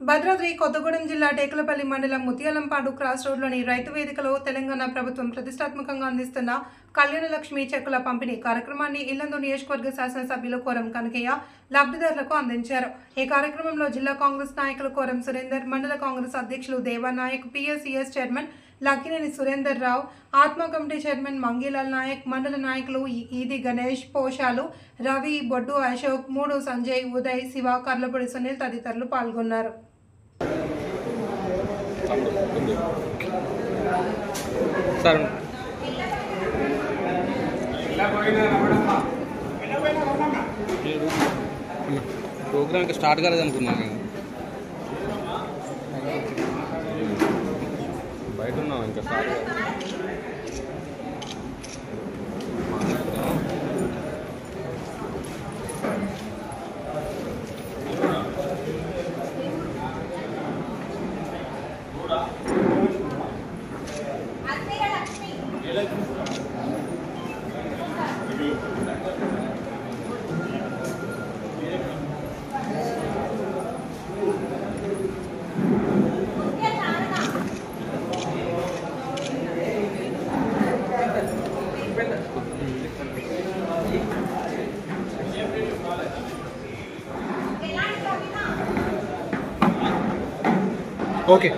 భద్రాద్రి కొత్తగూడెం జిల్లా టేకులపల్లి మండలం ముత్యాలంపాడు క్రాస్ రోడ్లోని రైతు వేదికలో తెలంగాణ ప్రభుత్వం ప్రతిష్టాత్మకంగా అందిస్తున్న కళ్యాణలక్ష్మి చెక్కుల పంపిణీ కార్యక్రమాన్ని ఇల్లందు నియోజకవర్గ శాసనసభ్యులు కోరం కనకయ్య లబ్ధిదారులకు అందించారు. ఈ కార్యక్రమంలో జిల్లా కాంగ్రెస్ నాయకులు కోరం సురేందర్, మండల కాంగ్రెస్ అధ్యక్షులు దేవానాయక్, పిఎస్సిఎస్ చైర్మన్ లక్కినేని సురేందర్ రావు, ఆత్మ కమిటీ చైర్మన్ మంగీలాల్ నాయక్, మండల నాయకులు ఈది గణేష్, పోషాలు రవి, బొడ్డు అశోక్, మూడు సంజయ్, ఉదయ్, శివ, కర్లపూడి సునీల్ తదితరులు పాల్గొన్నారు. ప్రోగ్రామ్ స్టార్ట్ కాలేదనుకున్నాను నేను బయట ఉన్నాం ఇంకా స్టార్ట్ ఓకే.